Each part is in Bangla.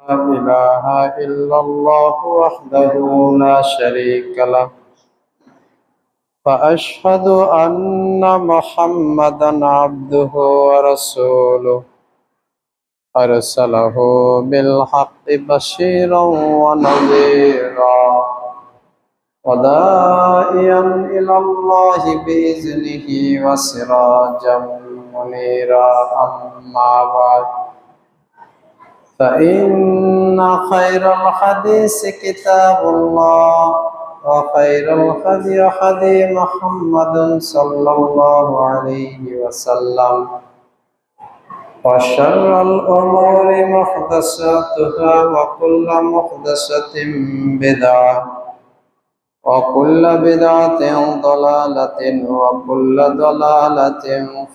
لا إله إلا الله وحده لا شريك له وأشهد أن محمدا عبده ورسوله أرسله بالحق بشيرا ونذيرا وداعيا إلى الله بإذنه وسراجا منيرا أما بعد فإن خير الحديث كتاب الله وخير الهدي هدي محمد صلى الله عليه وسلم وشر الأمور محدثاتها وكل محدثة بدعة وكل بدعة ضلالة وكل ضلالة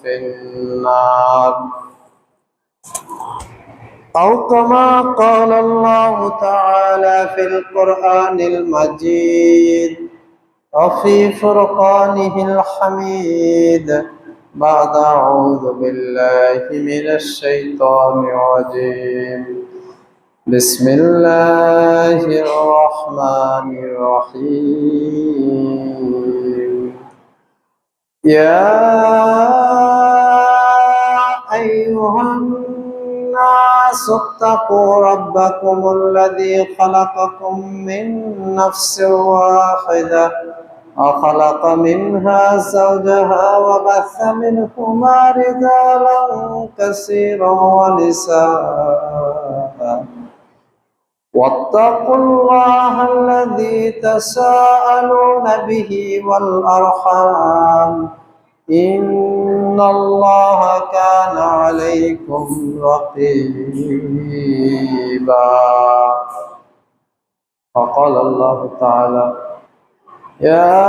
في النار أو كما قال الله تعالى في القرآن المجيد وفي فرقانه الحميد بعد أعوذ بالله من الشيطان الرجيم بسم الله الرحمن الرحيم يا أيها الناس اتقوا ربكم الذي خلقكم من نفس واحدة وخلق منها زوجها وبث منهما رجالا كثيرا ونساء واتقوا الله الذي تساءلون به والأرحام إن الله كان عليكم رقيبا وقال الله تعالى يا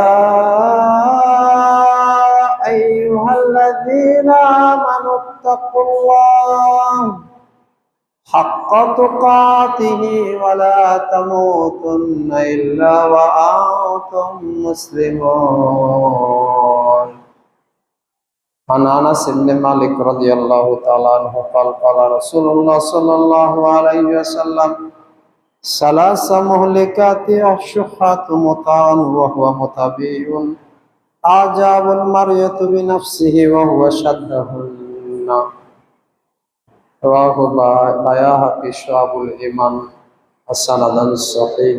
أيها الذين آمنوا اتقوا الله حق تقاته ولا تموتن إلا وأنتم مسلمون عن أنس بن مالك رضي الله تعالى عنه قال قال رسول الله صلى الله عليه وسلم ثلاث مهلكات الشحة مطاع وهو متبيع أعجب المرية بنفسه وهو شدهن رواه البيهقي شعب الإيمان السند الصحيح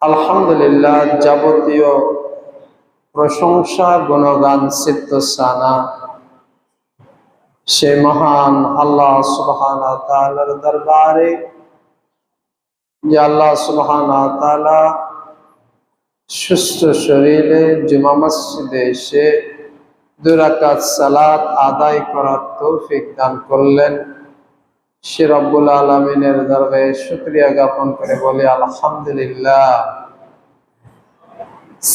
আলহামদুলিল্লাহ যাবতীয় প্রশংসা গুণগান সিদ্দসানা সে মহান আল্লাহ সুবহানাহু ওয়া তাআলার দরবারে যে আল্লাহ সুবহানাহু ওয়া তাআলা সুস্থ শরীরে জুমা মসজিদে এসে 2 রাকাত সালাত আদায় করার তৌফিক দান করলেন সে রব্বুল আলামিনের দরবারে শুকরিয়া জ্ঞাপন করে বলি আলহামদুলিল্লাহ।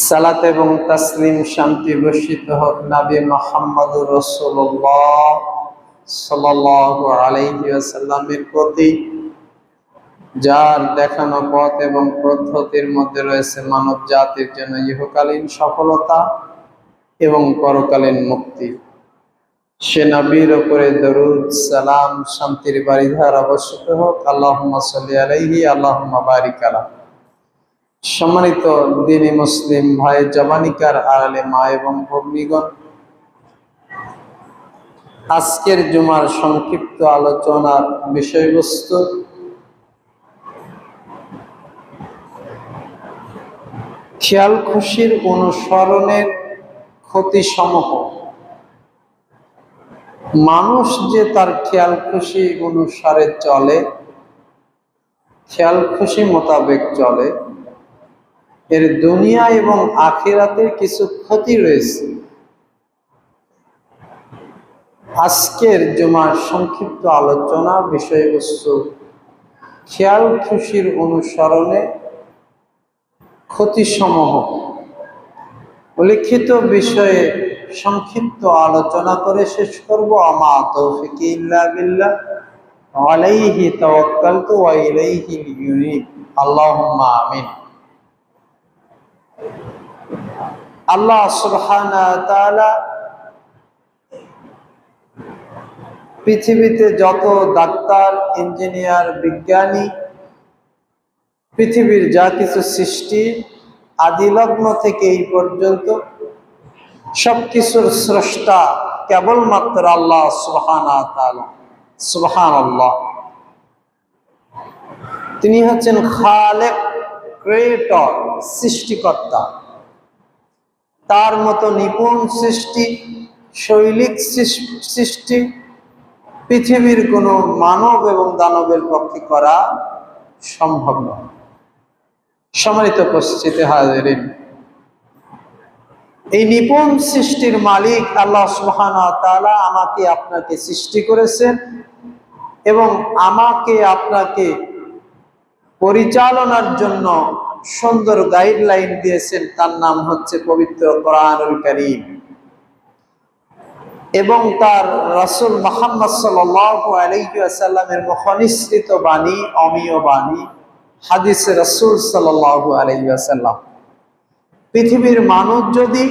সালাত এবং তাসলিম শান্তি বর্ষিত হোক নবী মুহাম্মদুর রাসূলুল্লাহ সাল্লাল্লাহু আলাইহি ওয়াসাল্লামের প্রতি, যার দেখানো পথ এবং পদ্ধতির মধ্যে রয়েছে মানব জাতির জন্য ইহকালীন সফলতা এবং পরকালীন মুক্তি। সে নবীর উপরে দরুদ সালাম শান্তির বারিধার অবশ্যই হোক। আল্লাহুম্মা সাল্লি আলাইহি আল্লাহুম্মা বারিক আলাইহি। সম্মানিত দ্বীনি মুসলিম ভাই জবানিকার আড়ালে মা এবং ভগ্নীগণ, আজকের জুমার সংক্ষিপ্ত আলোচনার বিষয়বস্তু খেয়াল খুশির অনুসরণের ক্ষতিসমূহ। মানুষ যে তার খেয়াল খুশি অনুসারে চলে, খেয়াল খুশি মোতাবেক চলে, এর দুনিয়া এবং আখিরাতের কিছু ক্ষতি রয়েছে। আজকের জুমার সংক্ষিপ্ত আলোচনা বিষয়বস্তু খেয়াল খুশির অনুসরণে ক্ষতিসমূহ। উল্লেখিত বিষয়ে সংক্ষিপ্ত আলোচনা করে শেষ করব। আমা তৌফিকি ইল্লা বিল্লাহ আলাইহি তাওয়াক্কালতু ওয়া ইলাইহি ইউনিব। আল্লাহুম্মা আমিন। আল্লাহ সুবহানাহু ওয়া তাআলা পৃথিবীতে যত ডাক্তার, ইঞ্জিনিয়ার, বিজ্ঞানী, পৃথিবীর যা কিছু সৃষ্টি আদিলগ্ন থেকে এই পর্যন্ত সবকিছুর স্রষ্টা কেবলমাত্র আল্লাহ সুবহানাহু ওয়া তাআলা। সুবহানাল্লাহ। তিনি হচ্ছেন খালেক, ক্রিয়েটর, সৃষ্টিকর্তা। তার মতো নিপুণ সৃষ্টি, শৈলিক সৃষ্টি পৃথিবীর কোনো মানব এবং দানবের পক্ষে করা সম্ভব নয়। সম্মানিত উপস্থিতি হাজিরিন, এই নিপুণ সৃষ্টির মালিক আল্লাহ সুবহানাহু ওয়া তাআলা আমাকে আপনাকে সৃষ্টি করেছেন এবং আমাকে আপনাকে পরিচালনার জন্য সুন্দর গাইডলাইন দিয়েছেন। তার নাম হচ্ছে পবিত্র কোরআনুল কারীম এবং তার রাসূল মুহাম্মদ সাল্লাল্লাহু আলাইহি ওয়াসাল্লামের মুখনিসৃত বাণী, অমীয় বাণী, হাদিসে রাসূল সাল্লাল্লাহু আলাইহি ওয়াসাল্লাম। পৃথিবীর মানুষ যদি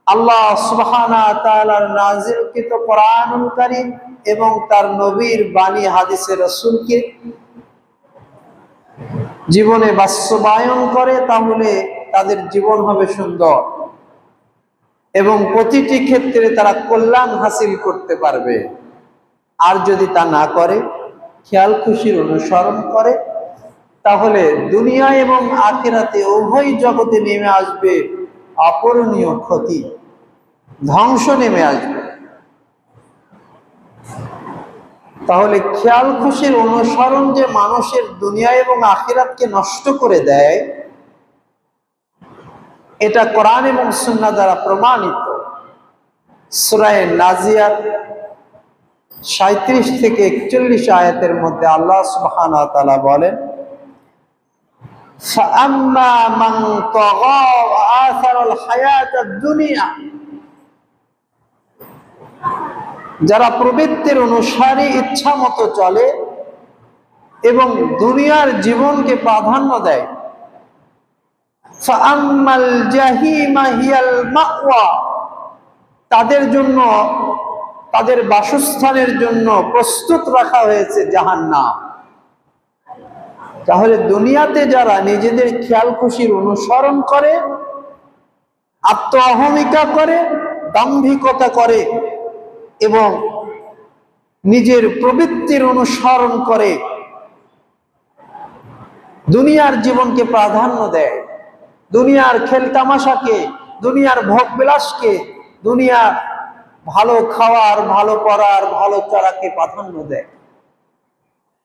আল্লাহ সুবহানাহু ওয়া তাআলার নাযিলকৃত কোরআনুল কারীম এবং তার নবীর বাণী, হাদিসে রাসূলকে জীবনে বাস্তবায়ন করে, তাহলে তাদের জীবন হবে সুন্দর এবং প্রতিটি ক্ষেত্রে তারা কল্যাণ হাসিল করতে পারবে। আর যদি তা না করে, খেয়াল খুশির অনুসরণ করে, তাহলে দুনিয়া এবং আখিরাতে উভয় জগতে নেমে আসবে অপূরণীয় ক্ষতি, ধ্বংস নেমে আসবে। তাহলে খেয়াল খুশির অনুসরণ যে মানুষের দুনিয়া এবং আখিরাতকে নষ্ট করে দেয়, এটা কোরআন এবং সুন্নাহ দ্বারা প্রমাণিত। সূরা নাজিয়াত 37 থেকে 41 আয়াতের মধ্যে আল্লাহ সুবহানাহু ওয়া তাআলা বলেন, ফাআম্মা মান তাগা ওয়া আসারাল হায়াতাদ দুনিয়া, যারা প্রবৃত্তির অনুসারে ইচ্ছা মতো চলে এবং দুনিয়ার জীবনকে প্রাধান্য দেয়, ফাআম্মাল জাহিমা হিয়াল মাওয়া, তাদের জন্য, তাদের বাসস্থানের জন্য প্রস্তুত রাখা হয়েছে জাহান্নাম। তাহলে দুনিয়াতে যারা নিজেদের খেয়াল খুশির অনুসরণ করে, আত্ম অহমিকা করে, দাম্ভিকতা করে এবং নিজের প্রবৃত্তির অনুসরণ করে, দুনিয়ার জীবনকে প্রাধান্য দেয়, দুনিয়ার খেলতামাশাকে, দুনিয়ার ভোগ বিলাসকে, দুনিয়ার ভালো খাওয়ার, ভালো পড়ার, ভালো চলাকে প্রাধান্য দেয়,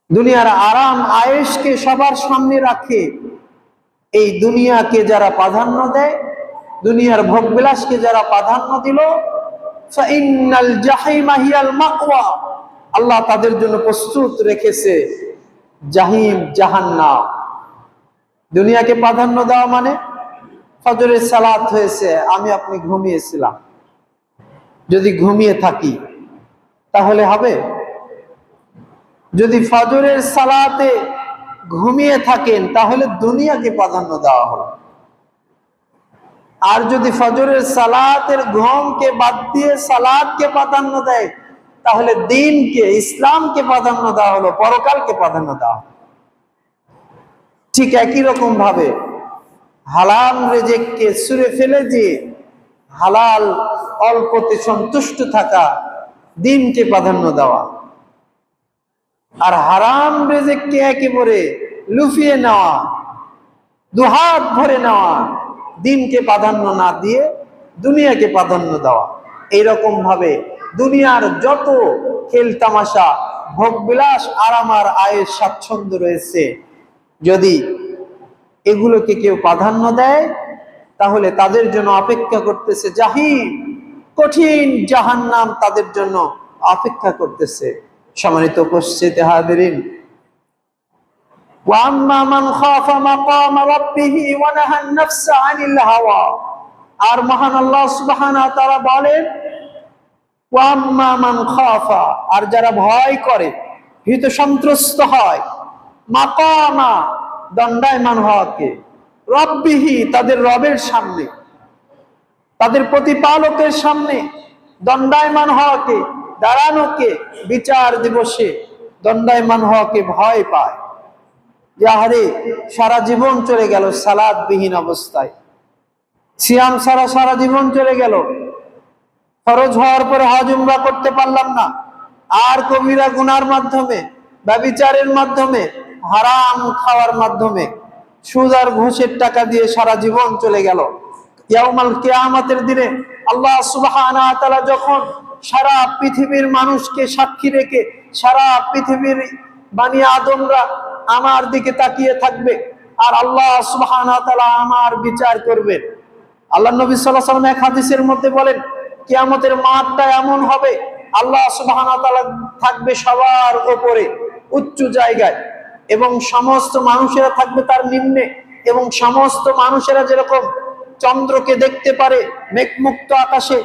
দুনিয়ার আরাম আয়েশকে সবার সামনে রাখে, এই দুনিয়াকে যারা প্রাধান্য দেয়, দুনিয়ার ভোগ বিলাসকে যারা প্রাধান্য দিল, ফাইন্নাল জাহিমা হিয়াল মাওয়া, আল্লাহ তাদের জন্য প্রস্তুত রেখেছে জাহিম, জাহান্নাম। দুনিয়াকে প্রাধান্য দেওয়া মানে, ফজরের সালাত হয়েছে, আমি আপনি ঘুমিয়েছিলাম, যদি ঘুমিয়ে থাকি তাহলে হবে? যদি ফজরের সালাতে ঘুমিয়ে থাকেন তাহলে দুনিয়াকে প্রাধান্য দেওয়া হলো। আর যদি ফজরের সালাতের ঘুমকে বাদ দিয়ে সালাতকে প্রাধান্য দেয়, তাহলে দ্বীনকে, ইসলামকে প্রাধান্য দেওয়া হলো, পরকালকে প্রাধান্য দেওয়া হলো। ঠিক একই রকম ভাবে হালাল রিজিককে ছুঁড়ে ফেলে দিয়ে হালাল অল্পতে সন্তুষ্ট থাকা, দ্বীনকে প্রাধান্য দেওয়া, আর হারাম রিজিককে একেবারে লুফিয়ে নেওয়া, দুহাত ভরে নেওয়া, দ্বীনকে প্রাধান্য না দিয়ে দুনিয়াকে প্রাধান্য দেওয়া। এইরকম ভাবে দুনিয়ার যত খেল তামাশা, ভোগ বিলাস, আরাম আর আয়ের স্বাচ্ছন্দ্য রয়েছে, যদি এগুলোকে কেউ প্রাধান্য দেয়, তাহলে তাদের জন্য অপেক্ষা করতেছে জাহিম, কঠিন জাহান্নাম তাদের জন্য অপেক্ষা করতেছে। সম্মানিত উপস্থিতি হাজিরিন, ওয়া আম্মা মান খাফা মাকাম রাব্বিহি ওয়া নাহা আন-নাফসা আনিল হাওয়া, আর মহান আল্লাহ সুবহানাহু ওয়া তাআলা বলেন, ওয়া আম্মা মান খাফা, আর যারা ভয় করে, ভীত সন্ত্রস্ত হয়, মাকামা, দণ্ডায়মান হওয়াকে, রব্বিহি, তাদের রবের সামনে, তাদের প্রতিপালকের সামনে দণ্ডায়মান হওয়াকে, দাঁড়ানোকে, বিচার দিবসে দণ্ডায়মান হওয়াকে ভয় পায়। যে আহারে সারা জীবন চলে গেল সালাতবিহীন অবস্থায়, সিয়াম ছাড়া সারা জীবন চলে গেল, ফরজ হওয়ার পরে হজ উমরা করতে পারলাম না, আর কবিরা গুনার মাধ্যমে, ব্যভিচারের মাধ্যমে, হারাম খাওয়ার মাধ্যমে, সুদ আর ঘুষের টাকা দিয়ে সারা জীবন চলে গেল। ইয়াউমাল কিয়ামতের দিনে আল্লাহ সুবহানাহু ওয়া তাআলা যখন সারা পৃথিবীর মানুষকে সাক্ষী রেখে সারা পৃথিবীর বানি আদমরা আমার দিকে তাকিয়ে থাকবে, আর আল্লাহ সুবহানাহু ওয়া তাআলা আমার বিচার করবেন। আল্লাহ নবী সাল্লাল্লাহু আলাইহি ওয়াসাল্লাম এক হাদিসের মধ্যে বলেন, কিয়ামতের মাঠটা এমন হবে, আল্লাহ সুবহানাহু ওয়া তাআলা থাকবে সবার উপরে উচ্চ জায়গায়, এবং সমস্ত মানুষেরা থাকবে তার নিম্নে, এবং সমস্ত মানুষেরা যেরকম চন্দ্রকে দেখতে পারে মেঘমুক্ত আকাশে,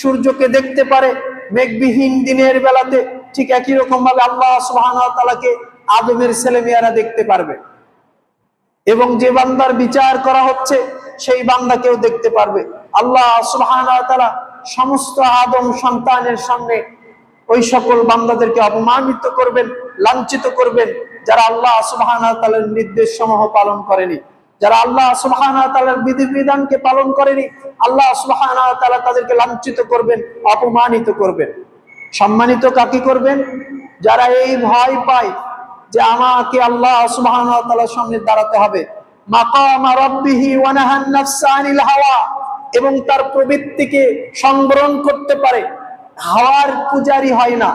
সূর্যকে দেখতে পারে মেঘবিহীন দিনের বেলাতে, ঠিক একই রকম ভাবে আল্লাহ সুবহানাহু ওয়া তাআলাকে আদমের ছেলেমেয়েরা দেখতে পারবে, এবং যে বান্দার বিচার করা হচ্ছে সেই বান্দাকেও দেখতে পারবে। আল্লাহ সুবহানাহু ওয়া তাআলা সমস্ত আদম সন্তানের সামনে ওই সকল বান্দাদেরকে অপমানিত করবেন, লাঞ্ছিত করবেন, যারা আল্লাহ সুবহানাহু ওয়া তাআলার নির্দেশ সমূহ পালন করেনি, যারা আল্লাহ সুবহানাহু ওয়া তাআলার বিধিবিধানকে পালন করেনি, আল্লাহ সুবহানাহু ওয়া তাআলা তাদেরকে লাঞ্ছিত করবেন, অপমানিত করবেন। সম্মানিত কাকে করবেন? যারা এই ভয় পায় যে আমাকে আল্লাহ সুবহানাহু ওয়া তাআলার সামনে দাঁড়াতে হবে, মাকাম রাব্বিহি ওয়া নাহান নাফসা আনিল হাওয়া, এবং তার প্রবৃত্তিকে সংবরণ করতে পারে। হাওয়ার পূজারি হয় না,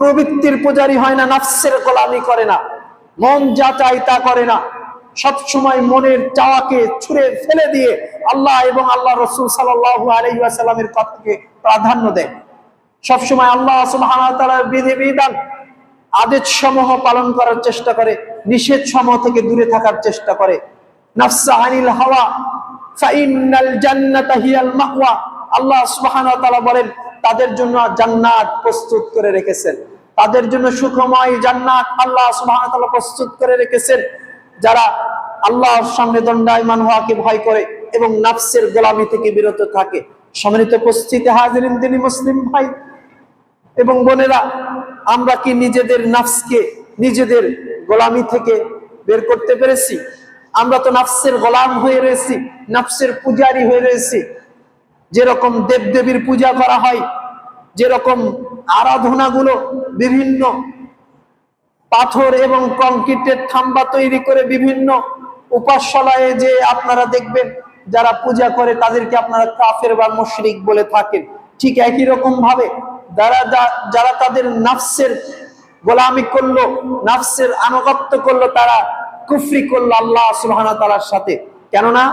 প্রবৃত্তির পূজারি হয় না, নফসের গোলামি করে না, মন যা চায় তা করে না, সব সময় মনের চাওয়াকে ছুঁড়ে ফেলে দিয়ে আল্লাহ এবং আল্লাহ রাসূল সাল্লাল্লাহু আলাইহি ওয়াসাল্লামের কথাকে প্রাধান্য দেয়। সব সময় আল্লাহ সুবহানাহু ওয়া তাআলার বিধিবিধান আদেশ সমূহ পালন করার চেষ্টা করে, নিষেধ সমূহ থেকে দূরে থাকার চেষ্টা করে। নাফসা আনিল হাওয়া ফাইন্নাল জান্নাতা হিয়াল মাওয়া, আল্লাহ সুবহানাহু ওয়া তাআলা বলেন তাদের জন্য জান্নাত প্রস্তুত করে রেখেছেন, তাদের জন্য সুখময় জান্নাত আল্লাহ সুবহানাহু ওয়া তাআলা প্রস্তুত করে রেখেছেন, যারা আল্লাহর সামনে দণ্ডায়মান হওয়াকে ভয় করে এবং নফসের গোলামি থেকে বিরত থাকে। সম্মানিত উপস্থিতি হাজিরিন, দিনী মুসলিম ভাই এবং বোনেরা, আমরা কি নিজেদের নফসকে নিজেদের গোলামি থেকে বের করতে পেরেছি? আমরা তো নফসের গোলাম হয়ে রয়েছি, নফসের পূজারী হয়ে রয়েছি। যেরকম দেবদেবীর পূজা করা হয়, যেরকম আরাধনাগুলো বিভিন্ন পাথর এবং কংক্রিটের থাম্বা তৈরি করে বিভিন্ন উপাসনালয়ে যে আপনারা দেখবেন যারা পূজা করে তাদেরকে আপনারা কাফের বা মুশরিক বলে থাকেন। ঠিক একই রকম ভাবে যারা তাদের নফসের গোলামি করলো, নফসের আনুগত্য করলো, তারা কুফরি করলো আল্লাহ সুবহানাহু ওয়া তাআলার সাথে। কেননা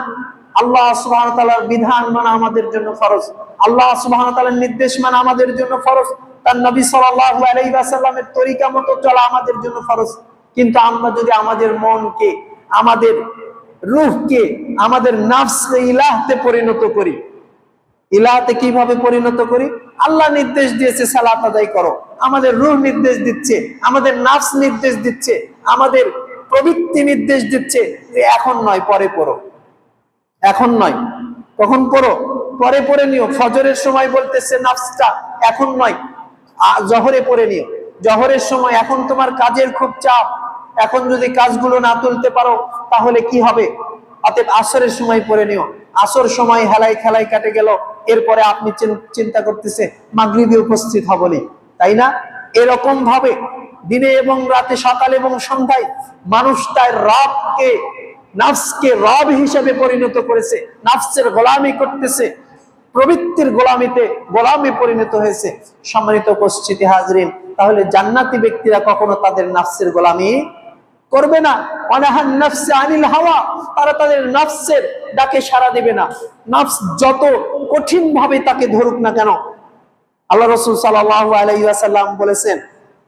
আল্লাহ সুবহানাহু ওয়া তাআলার বিধান মানা আমাদের জন্য ফরজ, আল্লাহ সুবহানাহু ওয়া তাআলার নির্দেশ মানা আমাদের জন্য ফরজ, তার নবী সাল্লাল্লাহু আলাইহি ওয়াসাল্লামের তরিকা মতো চলা আমাদের জন্য ফরজ। কিন্তু আমরা যদি আমাদের মনকে, আমাদের রূহকে, আমাদের নফসকে ইলাহতে পরিণত করি, ইলাহতে কিভাবে পরিণত করি? আল্লাহ নির্দেশ দিয়েছে সালাত আদায় করো, আমাদের রূহ নির্দেশ দিচ্ছে, আমাদের নফস নির্দেশ দিচ্ছে, আমাদের প্রবৃত্তি নির্দেশ দিচ্ছে যে এখন নয় পরে পড়ো, এখন নয় কখন পড়ো, পরে পড়ে নিও। ফজরের সময় বলতেছে নফসটা এখন নয়, জহরে পড়ে নিও। জহরের সময় এখন তোমার কাজের খুব চাপ, এখন যদি কাজগুলো না তুলতে পারো তাহলে কি হবে? অতএব আসরের সময় পড়ে নিও। আসর সময় হেলাই খেলাই কাটে গেল, এরপরে আপনি চিন্তা করতেছে মাগরিবে উপস্থিত হবনি, তাই না? এরকম ভাবে দিনে এবং রাতে, সকাল এবং সন্ধ্যায় মানুষ তার রবকে, নফসকে রব হিসেবে পরিণত করেছে, নফসের গোলামি করতেছে, প্রবৃত্তির গোলামি পরিণত হয়েছে। সম্মানিত উপস্থিতি হাজরিন, তাহলে জান্নাতি ব্যক্তিরা কখনো তাদের নফসের গোলামি করবে না। অনাহান নফসে আনিল হাওয়া, তারা তাদের নফসের ডাকে সাড়া দিবে না, নফস যত কঠিন ভাবে তাকে ধরুক না কেন। আল্লাহ রাসূল সাল্লাল্লাহু আলাইহি ওয়াসাল্লাম বলেছেন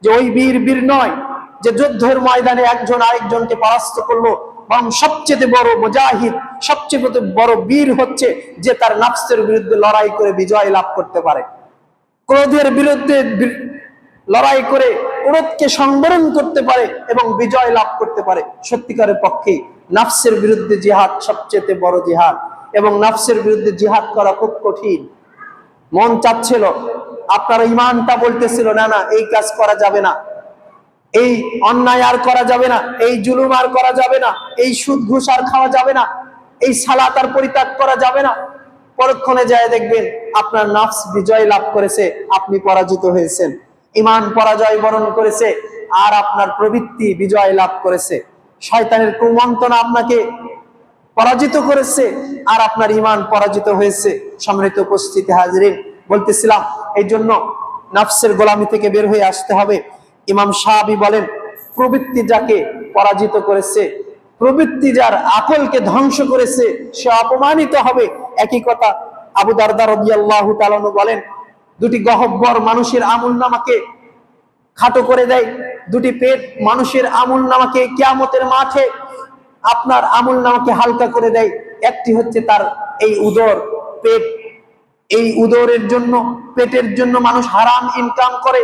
যে ওই বীর নয় যে যুদ্ধের ময়দানে একজন আরেকজনকে পরাস্ত করলো, বরং সবচেয়ে বড় মুজাহিদ, সবচেয়ে বড় বীর হচ্ছে যে তার নফসের বিরুদ্ধে লড়াই করে বিজয় লাভ করতে পারে, ক্রোধের বিরুদ্ধে লড়াই করে ক্রোধকে সংবরণ করতে পারে এবং বিজয় লাভ করতে পারে। সত্যিকারের পক্ষে নফসের বিরুদ্ধে জিহাদ সবচেয়ে বড় জিহাদ, এবং নফসের বিরুদ্ধে জিহাদ করা খুব কঠিন। মন চাচ্ছিল আপনার ইমানটা বলতেছিল না না এই কাজ করা যাবে না, এই অন্যায় আর করা যাবে না, এই জুলুম আর করা যাবে না, এই সুদ ঘুষ আর খাওয়া যাবে না, এই সালাত আর পরিত্যাগ করা যাবে না। পরক্ষণে যায় দেখবেন আপনার নফস বিজয় লাভ করেছে, আপনি পরাজিত হয়েছেন। ইমান পরাজয় বরণ করেছে আর আপনার প্রবৃত্তি বিজয় লাভ করেছে। শয়তানের কুমন্ত্রণা আপনাকে পরাজিত করেছে আর আপনার ইমান পরাজিত হয়েছে। সম্মানিত উপস্থিতি হাজিরিন, বলতেছিলাম এই জন্য নফসের গোলামি থেকে বের হয়ে আসতে হবে। ইমাম সাহাবী বলেন, প্রবৃত্তি যাকে পরাজিত করেছে, প্রবৃত্তি যার আকলকে ধ্বংস করেছে, সে অপমানিত হবে। একই কথা আবু দারদা রাদিয়াল্লাহু তাআলা আনহু বলেন, দুটি গহব্বর মানুষের আমলনামাকে খাটো করে দেয়, দুটি পেট মানুষের আমলনামাকে কিয়ামতের মাঠে আপনার আমলনামাকে হালকা করে দেয়। একটি হচ্ছে তার এই উদর, পেট। এই উদরের জন্য, পেটের জন্য মানুষ হারাম ইনকাম করে,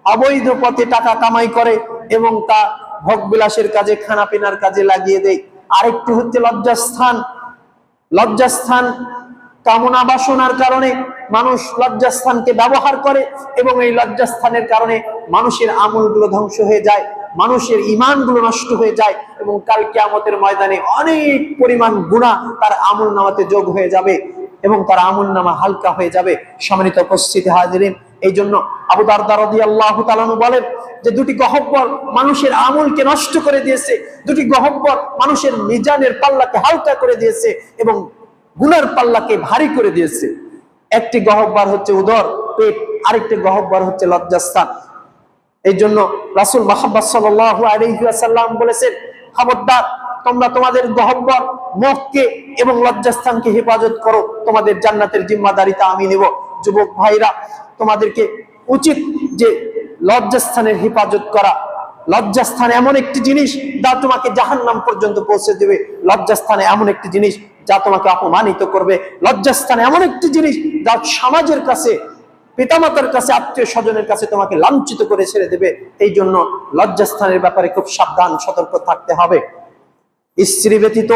অবৈধ পথে টাকা কামাই করে এবং তা ভোগবিলাসের কাজে, খানা পিনার কাজে লাগিয়ে দেয়। আরেকটি হচ্ছে লজ্জাস্থান। লজ্জাস্থান কামনা বাসনার কারণে মানুষ লজ্জাস্থানকে ব্যবহার করে এবং এই লজ্জাস্থানের কারণে মানুষের আমলগুলো ধ্বংস হয়ে যায়, মানুষের ঈমানগুলো নষ্ট হয়ে যায় এবং কাল কিয়ামতের ময়দানে অনেক পরিমাণ গুনাহ তার আমলনামাতে যোগ হয়ে যাবে এবং তার আমলনামা হালকা হয়ে যাবে। সম্মানিত উপস্থিতি হাজিরিন, এই জন্য আবু দারদা রাদিয়াল্লাহু তাআলা আনহু বলেন যে দুটি গহব্বর মানুষের আমলকে নষ্ট করে দিয়েছে, দুটি গহব্বর মানুষের মিজানের পাল্লাকে হালকা করে দিয়েছে এবং গুনার পাল্লাকে ভারী করে দিয়েছে। একটি গহব্বর হচ্ছে উদর, পেট, আরেকটি গহব্বর হচ্ছে লজ্জাস্থান। এই জন্য রাসূল মুহাম্মদ সাল্লাল্লাহু আলাইহি ওয়াসাল্লাম বলেছেন, খবরদার তোমরা তোমাদের গহব্বর, মুখকে এবং লজ্জাস্থানকে হেফাজত করো, তোমাদের জান্নাতের জিম্মাদারিতা আমি নেব। যুবক ভাইরা, তোমাদেরকে উচিত যে লজ্জাস্থানের হেফাজত করা। লজ্জাস্থান এমন একটি জিনিস যা তোমাকে জাহান্নাম পর্যন্ত পৌঁছে দেবে। লজ্জাস্থান এমন একটি জিনিস যা তোমাকে অপমানিত করবে। লজ্জাস্থান এমন একটি জিনিস যা সমাজের কাছে, পিতামাতার কাছে, আত্মীয় স্বজনের কাছে তোমাকে লাঞ্ছিত করে ছেড়ে দেবে। এই জন্য লজ্জাস্থানের ব্যাপারে খুব সাবধান, সতর্ক থাকতে হবে। স্ত্রী ব্যতীত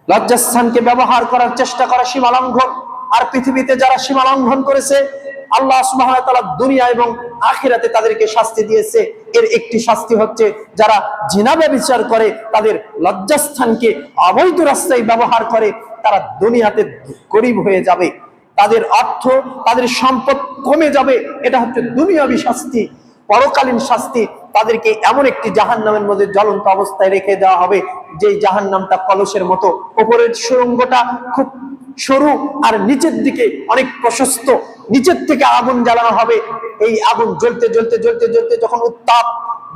লজ্জাস্থানকে ব্যবহার করার চেষ্টা করা সীমা লঙ্ঘন। আর পৃথিবীতে যারা সীমা লঙ্ঘন করেছে, আল্লাহ সুবহানাহু ওয়া তাআলা দুনিয়া এবং আখিরাতে তাদেরকে শাস্তি দিয়েছে। এর একটি শাস্তি হচ্ছে যারা জিনা ব্যভিচার করে, তাদের লজ্জাস্থানকে অবৈধ রাস্তায় ব্যবহার করে, তারা দুনিয়াতে গরীব হয়ে যাবে, তাদের অর্থ, তাদের সম্পদ কমে যাবে। এটা হচ্ছে দুনিয়াবী শাস্তি। পরকালীন শাস্তি, তাদেরকে এমন একটি জাহান্নামের মধ্যে জ্বলন্ত অবস্থায় রেখে দেওয়া হবে, যেই জাহান্নামটা কলসের মতো। উপরের সুড়ঙ্গটা খুব সরু আর নিচের দিকে অনেক প্রশস্ত। নিচের থেকে আগুন জ্বালানো হবে। এই আগুন জ্বলতে জ্বলতে জ্বলতে জ্বলতে যখন উত্তাপ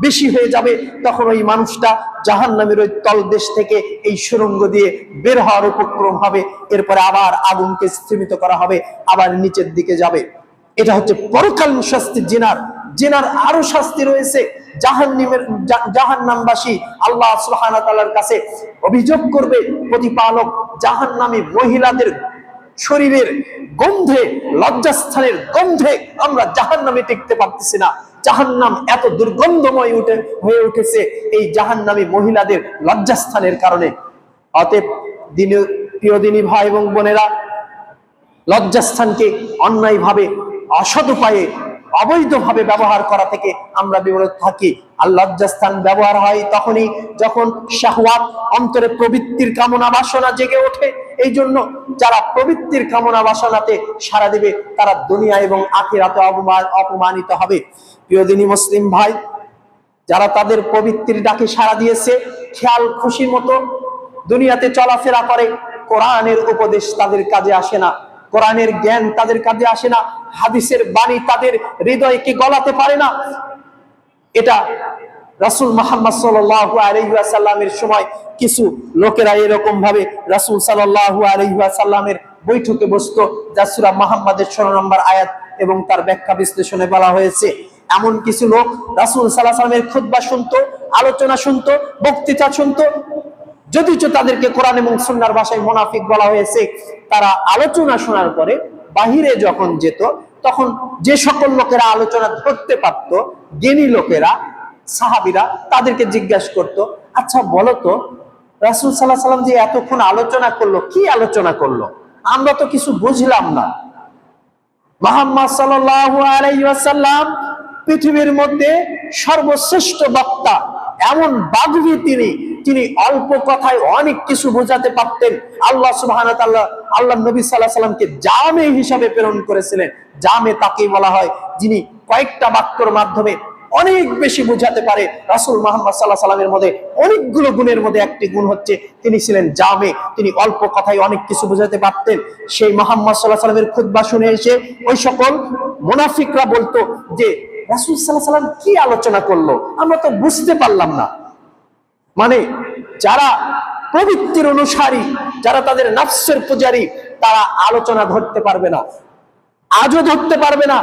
বেশি হয়ে যাবে, তখন ওই মানুষটা জাহান্নামের ওই তলদেশ থেকে এই সুড়ঙ্গ দিয়ে বের হওয়ার উপক্রম হবে। এরপরে আবার আগুনকে স্থিমিত করা হবে, আবার নিচের দিকে যাবে। এটা হচ্ছে পরকালীন শাস্তি জিনার। জিনার আরো শাস্তি রয়েছে। জাহান্নামবাসী আল্লাহ সুবহানাহু ওয়া তাআলার কাছে অভিযোগ করবে, প্রতিপালক, জাহান্নামী মহিলাদের শরীরের গন্ধে, লজ্জাস্থানের গন্ধে আমরা জাহান্নামে টিকতে পারতেছি না। জাহান্নাম এত দুর্গন্ধময় হয়ে উঠেছে এই জাহান্নামী মহিলাদের লজ্জাস্থানের কারণে। অতএব প্রিয় দিনী ভাই এবং বোনেরা, লজ্জাস্থানকে অন্যায়ভাবে, অসৎ উপায়ে, অবৈধভাবে ব্যবহার করা থেকে আমরা বিরত থাকি। আর লজ্জাস্থান ব্যবহার হয় তখনই যখন শাহওয়াত, অন্তরে প্রবৃত্তির কামনা বাসনা জেগে ওঠে। এই জন্য যারা প্রবৃত্তির কামনা বাসনাতে সাড়া দিবে, তারা দুনিয়া এবং আখিরাতে অপমানিত হবে। প্রিয় দিনী মুসলিম ভাই, যারা তাদের প্রবৃত্তির ডাকে সাড়া দিয়েছে, খেয়াল খুশির মতো দুনিয়াতে চলাফেরা করে, কোরআনের উপদেশ তাদের কাজে আসে না, কোরআনের জ্ঞান তাদের কাজে আসে না, হাদিসের বাণী তাদের হৃদয়কে গলাতে পারে না। এটা রাসূল মুহাম্মদ সাল্লাল্লাহু আলাইহি ওয়াসাল্লামের সময় কিছু লোকেরা এরকম ভাবে রাসূল সাল্লাল্লাহু আলাইহি ওয়াসাল্লামের বৈঠকে বসতো, যা সূরা মুহাম্মাদের 16 নম্বর আয়াত এবং তার ব্যাখ্যা বিশ্লেষণে বলা হয়েছে। এমন কিছু লোক রাসূল সাল্লাল্লাহু আলাইহি ওয়াসাল্লামের খুতবা শুনতো, আলোচনা শুনতো, বক্তৃতা শুনতো, যদিচ তাদেরকে কোরআন এবং সুন্নাহর ভাষায় মুনাফিক বলা হয়েছে। তারা আলোচনা শোনার পরে বাহিরে যখন যেত, তখন যে সকল লোকেরা আলোচনা ধরতে পারত, জ্ঞানী লোকেরা, সাহাবীরা, তাদেরকে জিজ্ঞাসা করতো, আচ্ছা বলো তো, রাসূল সাল্লাল্লাহু আলাইহি ওয়াসাল্লাম যে এতক্ষণ আলোচনা করলো, কি আলোচনা করলো? আমরা তো কিছু বুঝলাম না। মুহাম্মদ সাল্লাল্লাহু আলাইহি ওয়াসাল্লাম পৃথিবীর মধ্যে সর্বশ্রেষ্ঠ বক্তা, এমন বাগ্মী তিনি অল্প কথায় অনেক কিছু বোঝাতে পারতেন। আল্লাহ সুবহানাহু ওয়া তাআলা আল্লাহ নবী সাল্লাল্লাহু আলাইহি ওয়াসাল্লামকে জামে হিসাবে প্রেরণ করেছিলেন। জামে তাকে বলা হয় যিনি কয়েকটা বাক্যের মাধ্যমে অনেক বেশি বোঝাতে পারে। রাসূল মুহাম্মদ সাল্লাল্লাহু আলাইহি ওয়াসাল্লামের মধ্যে অনেকগুলো গুণের মধ্যে একটি গুণ হচ্ছে তিনি ছিলেন জামে, তিনি অল্প কথায় অনেক কিছু বোঝাতে পারতেন। সেই মুহাম্মদ সাল্লাল্লাহু আলাইহি ওয়াসাল্লামের খুতবা শুনে এসে ওই সকল মুনাফিকরা বলতো যে রাসূল সাল্লাল্লাহু আলাইহি ওয়াসাল্লাম কি আলোচনা করলো, আমরা তো বুঝতে পারলাম না। মানে যারা প্রবৃত্তির অনুসারী, যারা তাদের নফসের পূজারী, তারা আলোচনা ধরতে পারবে না, আজও ধরতে পারবে না,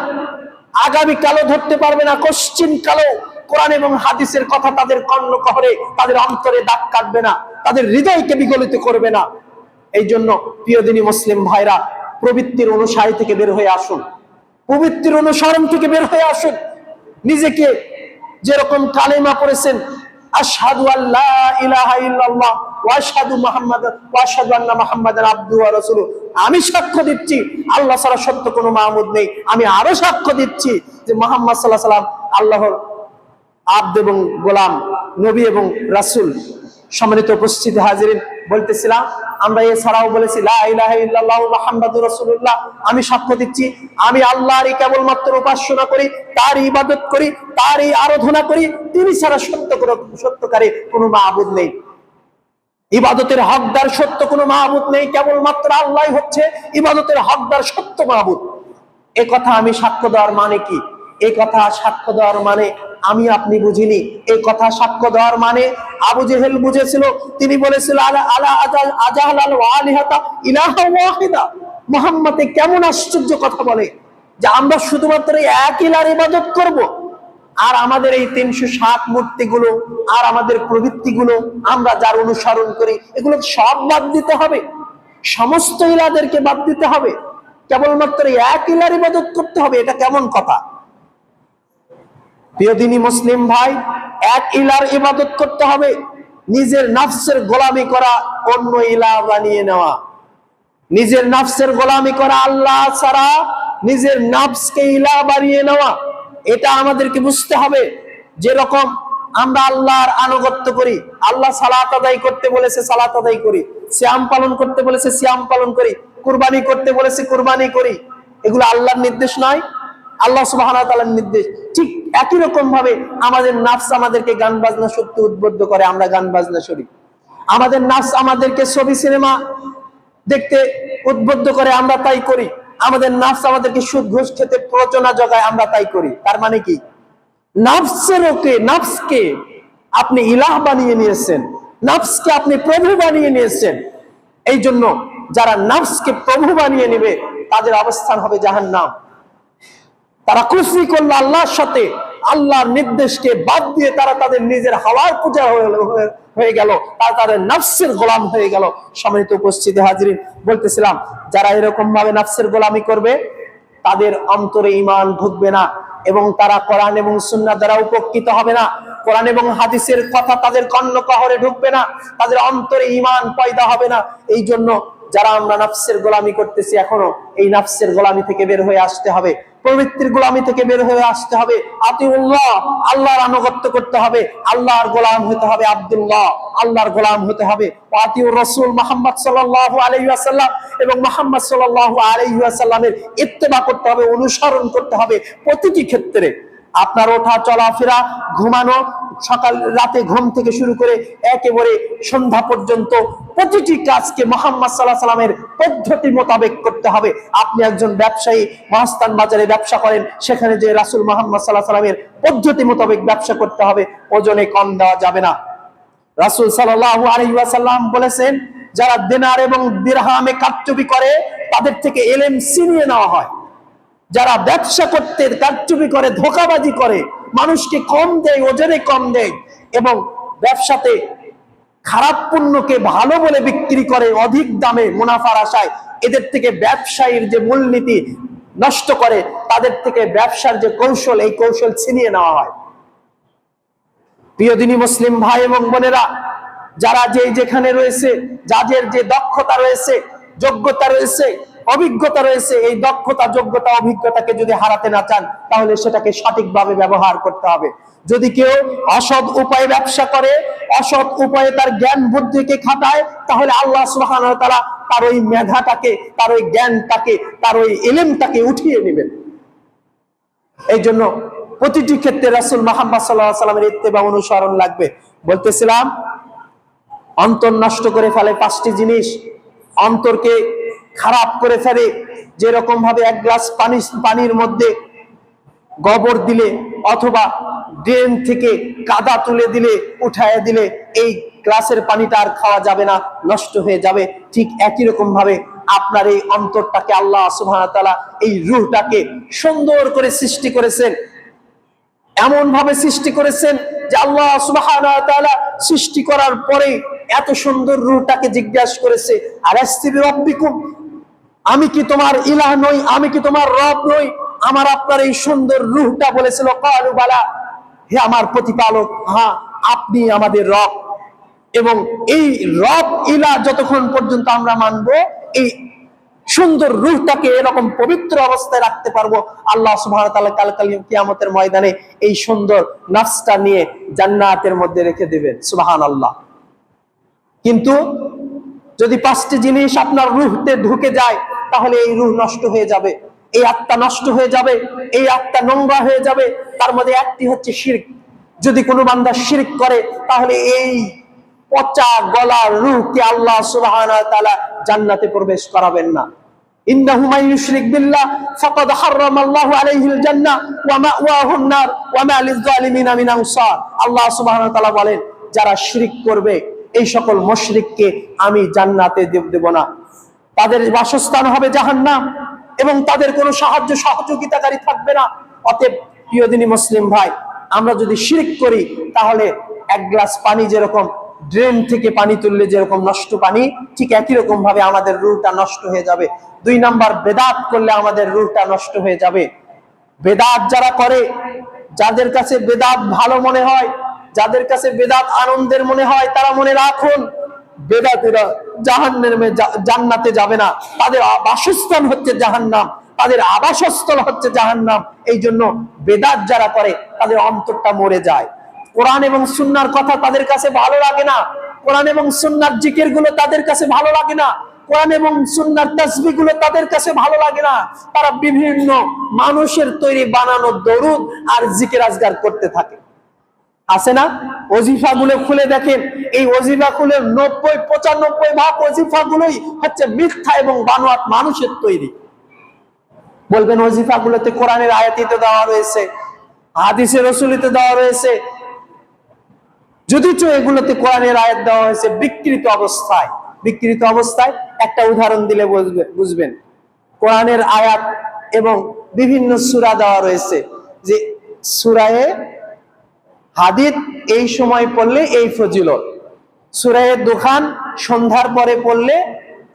আগামী কালও ধরতে পারবে না, কশ্চিন কালো কোরআন এবং হাদিসের কথা তাদের কর্ণকহরে, তাদের অন্তরে দাগ কাটবে না, তাদের হৃদয়কে বিগলিত করবে না। এই জন্য প্রিয় দিনী মুসলিম ভাইরা, প্রবৃত্তির অনুসারী থেকে বের হয়ে আসুন, প্রবৃত্তির অনুসরণ থেকে বের হয়ে আসুন। নিজেকে যেরকম কালেমা পড়েছেন আশহাদু আল্লা ইলাহা ইল্লাল্লাহ ওয়া আশহাদু আন্না মুহাম্মাদান আবদুহু ওয়া রাসূলুহু, আমি সাক্ষ্য দিচ্ছি আল্লাহ ছাড়া সত্য কোনো মাবুদ নেই। আমি আরো সাক্ষ্য দিচ্ছি যে মুহাম্মদ সাল্লাল্লাহু আলাইহি ওয়াসাল্লাম আল্লাহর আব্দ এবং গোলাম, নবী এবং রাসূল। সম্মানিত উপস্থিতি হাজিরিন, বলতেছিলাম আমরা এছাড়াও বলেছি লা ইলাহা ইল্লাল্লাহু মুহাম্মাদুর রাসূলুল্লাহ, আমি সাক্ষ্য দিচ্ছি আমি আল্লাহরই কেবলমাত্র উপাসনা করি, তারই ইবাদত করি, তারই আরাধনা করি, তিনি ছাড়া সত্যকারে কোনো মাবুদ নেই। ইবাদতের হকদার সত্য কোনো মাবুদ নেই, কেবলমাত্র আল্লাহই হচ্ছে ইবাদতের হকদার সত্য মাবুদ। এ কথা আমি সাক্ষ্য দেওয়ার মানে কি? এই কথা সাক্ষ্য দেওয়ার মানে আমি আপনি বুঝিনি। এই কথা সাক্ষ্য দেওয়ার মানে আবু জেহেল বুঝেছিল। তিনি বলেছিল আলা আজাল আল আলিহাতা ইলাহা ওয়াহিদা, মুহাম্মদ কেমন আশ্চর্য কথা বলে যে আমরা শুধুমাত্র এক ইলার ইবাদত করব, আর আমাদের এই 307 মূর্তিগুলো আর আমাদের প্রবৃত্তিগুলো আমরা যার অনুসরণ করি এগুলো সব বাদ দিতে হবে, সমস্ত ইলাদেরকে বাদ দিতে হবে, কেবলমাত্র এক ইলার ইবাদত করতে হবে। এটা কেমন কথা? প্রিয় দিনী মুসলিম ভাই, এক ইলার ইবাদত করতে হবে, নিজের নফসের গোলামি করা, অন্য ইলাহ বানিয়ে নেওয়া, নিজের নফসের গোলামি করা, আল্লাহ ছাড়া নিজের নফসকে ইলাহ বানিয়ে নেওয়া, এটা আমাদেরকে বুঝতে হবে। যেরকম আমরা আল্লাহর আনুগত্য করি, আল্লাহ সালাত আদায় করতে বলেছে সালাত আদায় করি, সিয়াম পালন করতে বলেছে সিয়াম পালন করি, কুরবানি করতে বলেছে কুরবানি করি, এগুলো আল্লাহর নির্দেশ নয়, আল্লাহ সুবহানাহু ওয়া তাআলার নির্দেশ। ঠিক একই রকম ভাবে আমাদের নফস আমাদেরকে গান বাজনা সত্যি উদ্বুদ্ধ করে, আমরা গান বাজনা শুনি। আমাদের নফস আমাদেরকে ছবি সিনেমা দেখতে উদ্বুদ্ধ করে, আমরা তাই করি। আমাদের নফস আমাদেরকে সুদ ঘুষ খেতে প্ররোচনা জগায়, আমরা তাই করি। তার মানে কি? নফসকে আপনি ইলাহ বানিয়ে নিয়েছেন, নফসকে আপনি প্রভু বানিয়ে নিয়েছেন। এই জন্য যারা নফসকে প্রভু বানিয়ে নেবে তাদের অবস্থান হবে জাহান্নাম। তারা কুফরি করলো আল্লাহর সাথে, আল্লাহর নির্দেশকে বাদ দিয়ে তারা তাদের নিজের হাওয়ার পূজা হয়ে গেল, তারা তাদের নফসের গোলাম হয়ে গেল। সম্মানিত উপস্থিতি হাজিরিন, বলতেছিলাম যারা এরকম ভাবে নফসের গোলামি করবে তাদের অন্তরে ঈমান ঢুকবে না এবং তারা কোরআন এবং সুন্নাহ দ্বারা উপকৃত হবে না। কোরআন এবং হাদিসের কথা তাদের কর্ণকহরে ঢুকবে না, তাদের অন্তরে ঈমান পয়দা হবে না। এই জন্য যারা আমরা নফসের গোলামি করতেছি এখনো, এই নফসের গোলামি থেকে বের হয়ে আসতে হবে, প্রবৃত্তির গোলামি থেকে বের হয়ে আসতে হবে। আতিউল্লাহ, আল্লাহর আনুগত্য করতে হবে, আল্লাহর গোলাম হতে হবে, আব্দুল্লাহ, আল্লাহর গোলাম হতে হবে। আতিউর রাসূল মুহাম্মদ সাল্লাল্লাহু আলাইহি ওয়াসাল্লাম এবং মুহাম্মদ সাল্লাল্লাহু আলাইহি ওয়াসাল্লামের ইত্তেবা করতে হবে, অনুসরণ করতে হবে প্রতিটি ক্ষেত্রে। আপনার ওঠা চলাফেরা, ঘুমানো, সকাল রাতে ঘুম থেকে শুরু করে একেবারে সন্ধ্যা পর্যন্ত প্রতিটি কাজকে মুহাম্মদ সাল্লাল্লাহু আলাইহি ওয়াসাল্লামের পদ্ধতি মোতাবেক করতে হবে। আপনি একজন ব্যবসায়ী, মহাস্থান বাজারে ব্যবসা করেন, সেখানে যে রাসূল মুহাম্মদ সাল্লাল্লাহু আলাইহি ওয়াসাল্লামের পদ্ধতি মোতাবেক ব্যবসা করতে হবে, ওজনে কম দেওয়া যাবে না। রাসূল সাল্লাল্লাহু আলাইহি ওয়াসাল্লাম বলেছেন যারা দিনার এবং দিরহামে কারচুপি করে তাদের থেকে ইলম ছিনিয়ে নেওয়া হয়। যারা ব্যবসা করতে কারচুপি করে, ধোঁকাবাজি করে, মানুষকে কম দেয়, ওজনে কম দেয় এবং ব্যবসাতে খারাপ পণ্যকে ভালো বলে বিক্রি করে অধিক দামে মুনাফার আশায়, এদের থেকে ব্যবসায়ীর যে মূলনীতি নষ্ট করে, তাদের থেকে ব্যবসার যে কৌশল, এই কৌশল ছিনিয়ে নেওয়া হয়। প্রিয় দিনী মুসলিম ভাই এবং বোনেরা, যারা যেখানে রয়েছে, যাদের যে দক্ষতা রয়েছে, যোগ্যতা রয়েছে, অভিজ্ঞতা রয়েছে, এই দক্ষতা, যোগ্যতা, অভিজ্ঞতাকে যদি হারাতে না চান, তাহলে সেটাকে সঠিকভাবে ব্যবহার করতে হবে। যদি কেউ অসৎ উপায়ে ব্যবসা করে, অসৎ উপায়ে তার জ্ঞান বুদ্ধিকে খাটায়, তাহলে আল্লাহ সুবহানাহু ওয়া তাআলা তার ওই মেধাটাকে, তার ওই জ্ঞানটাকে, তার ওই ইলমটাকে উঠিয়ে নেবেন। এই জন্য প্রতিটি ক্ষেত্রে রাসূল মুহাম্মদ সাল্লাল্লাহু আলাইহি ওয়াসাল্লামের ইত্তেবা, অনুসরণ লাগবে। বলতেছিলাম, অন্তর নষ্ট করে ফেলে পাঁচটি জিনিস, অন্তরকে খারাপ করে ফেলে। যেরকম ভাবে এক গ্লাস পানির মধ্যে গোবর দিলে অথবা ড্রেন থেকে কাদা তুলে দিলে, উঠায় দিলে, এই গ্লাসের পানিটা আর খাওয়া যাবে না, নষ্ট হয়ে যাবে। ঠিক একই রকম ভাবে আপনার এই অন্তরটাকে আল্লাহ সুবহানাহু ওয়া তাআলা এই রূহটাকে সুন্দর করে সৃষ্টি করেছেন, এমন ভাবে সৃষ্টি করেছেন যে আল্লাহ সুবহানাহু ওয়া তাআলা সৃষ্টি করার পরে এত সুন্দর রূহটাকে জিজ্ঞাসা করেছে, আলাস্তি বিরাব্বিকুম, আমি কি তোমার ইলাহ নই, আমি কি তোমার রব নই? আমার আপনার এই সুন্দর রূহটা বলেছিল, ক্বালু বালা, হে আমার প্রতিপালক, হ্যাঁ আপনি আমাদের রব। এবং এই রব ইলাহ যতক্ষণ পর্যন্ত আমরা মানবো, এই সুন্দর রূহটাকে এরকম পবিত্র অবস্থায় রাখতে পারবো, আল্লাহ সুবহানাহু ওয়া তাআলা কাল কিয়ামতের ময়দানে এই সুন্দর নফসটা নিয়ে জান্নাতের মধ্যে রেখে দিবেন। সুবহানাল্লাহ। কিন্তু যদি পাঁচটি জিনিস আপনার রূহতে ঢুকে যায়, তাহলে এই রূহ নষ্ট হয়ে যাবে, এই আত্মা নষ্ট হয়ে যাবে, এই আত্মা নোংরা হয়ে যাবে। তার মধ্যে একটি হচ্ছে শিরক। যদি কোনো বান্দা শিরক করে, তাহলে এই পচা গলা রূহকে আল্লাহ সুবহানাহু ওয়া তাআলা জান্নাতে প্রবেশ করাবেন না। ইন্নাহু মান ইউশরিক বিল্লাহ ফাকাদ হারামাল্লাহু আলাইহিল জান্নাহ ওয়া মাওয়াহুন নার ওয়া মা লিয-যালিমিনা মিন আনসার। আল্লাহ সুবহানাহু ওয়া তাআলা বলেন, যারা শিরক করবে, এই সকল মুশরিককে আমি জান্নাতে দেব না, তাদের বাসস্থান হবে জাহান্নাম, এবং তাদের কোনো সাহায্য সহযোগিতাকারী থাকবে না। অতএব প্রিয় দিনী মুসলিম ভাই, আমরা যদি শিরক করি, তাহলে এক গ্লাস পানি যেরকম ড্রেন থেকে পানি তুললে যেরকম নষ্ট পানি, ঠিক একই রকম ভাবে আমাদের রূহটা নষ্ট হয়ে যাবে। 2 নাম্বার, বেদাত করলে আমাদের রূহটা নষ্ট হয়ে যাবে। বেদাত যারা করে, যাদের কাছে বেদাত ভালো মনে হয়, যাদের কাছে বেদাত আনন্দের মনে হয়, তারা মনে রাখুন, বেদাতেরা জান্নাতে যাবে না, তাদের বাসস্থান হচ্ছে জাহান্নাম, তাদের আবাসস্থল হচ্ছে জাহান্নাম। এই জন্য বেদাত যারা করে, তাদের অন্তরটা মরে যায়। কোরআন এবং সুন্নাহর কথা তাদের কাছে ভালো লাগে না, কোরআন এবং সুন্নাহর জিকির গুলো তাদের কাছে ভালো লাগে না, কোরআন এবং সুন্নাহর তাসবিহ গুলো তাদের কাছে ভালো লাগে না। তারা বিভিন্ন মানুষের তৈরি বানানো দরুদ আর জিকির আজগার করতে থাকে। আছে না? ওজিফা গুলো খুলে দেখেন, এই ওজিফা গুলোর 90-95 ভাগ ওজিফা গুলোই হচ্ছে মিথ্যা এবং বানোয়াট মানুষের তৈরি। বলবেন ওজিফা গুলোতে কোরআনের আয়াতিতে দেওয়া রয়েছে, হাদিসে রাসূলিতে দেওয়া রয়েছে, যদিও এগুলোতে কোরআনের আয়াত দেওয়া হয়েছে বিকৃত অবস্থায়। বিকৃত অবস্থায় একটা উদাহরণ দিলে বুঝবেন। কোরআনের আয়াত এবং বিভিন্ন সূরা দেওয়া রয়েছে যে সূরায়ে হাদিদ এই সময় পড়লে এই ফজিলত, সূরায়ে দুখান সন্ধ্যার পরে পড়লে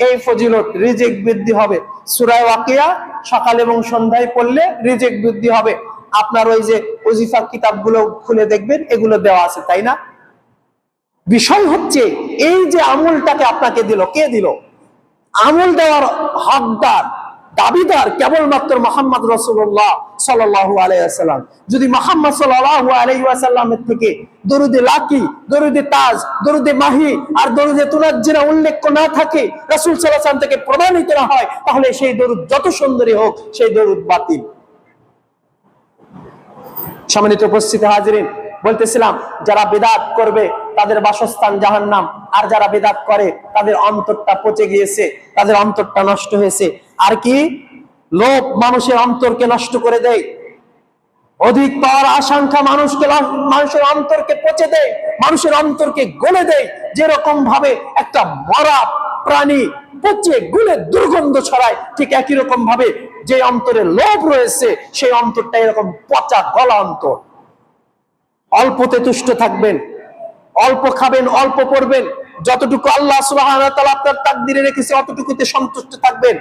এই ফজিলত, রিজিক বৃদ্ধি হবে, সূরায়ে ওয়াকিয়া সকাল এবং সন্ধ্যায় পড়লে রিজিক বৃদ্ধি হবে। আপনার ওই যে ওজিফা কিতাবগুলো খুলে দেখবেন, এগুলো দেওয়া আছে, তাই না? বিষয় হচ্ছে এই যে আমলটাকে আপনাকে দিল, কে দিল? আমল দেওয়ার হকদার, দাবিদার কেবলমাত্র মুহাম্মদ রাসূলুল্লাহ সাল্লাল্লাহু আলাইহি ওয়াসাল্লাম। যদি মুহাম্মদ সাল্লাল্লাহু আলাইহি ওয়াসাল্লামের থেকে দরুদে লাকি, দরুদে তাজ, দরুদে মাহি আর দরুদে তুনাজ্জিনা উল্লেখ না থাকে, রাসূল সাল্লাল্লাহু আলাইহি ওয়াসাল্লাম থেকে প্রমাণিত না হয়, তাহলে সেই দরুদ যত সুন্দরই হোক, সেই দরুদ বাতিল। সম্মানিত উপস্থিতি হাজিরিন, বলতেছিলাম, যারা বিদআত করবে তাদের বাসস্থান জাহান্নাম, আর যারা বিদআত করে তাদের অন্তরটা পচে গিয়েছে, তাদের অন্তরটা নষ্ট হয়েছে। আর কি? লোভ মানুষের অন্তরকে নষ্ট করে দেয়, অধিক পাওয়ার আশঙ্কা মানুষের অন্তরকে পচে দেয়, মানুষের অন্তরকে গলে দেয়। যেরকম ভাবে একটা মরা প্রাণী পচে গুলে দুর্গন্ধ ছড়ায়, ঠিক একই রকম ভাবে যে অন্তরে লোভ রয়েছে, সেই অন্তরটা এরকম পচা গলা অন্তর। অল্পতে তুষ্ট থাকবেন, অল্প খাবেন, অল্প পড়বেন, যতটুকু আল্লাহ সুবহানাহু ওয়া তাআলা আপনার তাকদীরে রেখেছে অতটুকুতে সন্তুষ্ট থাকবেন।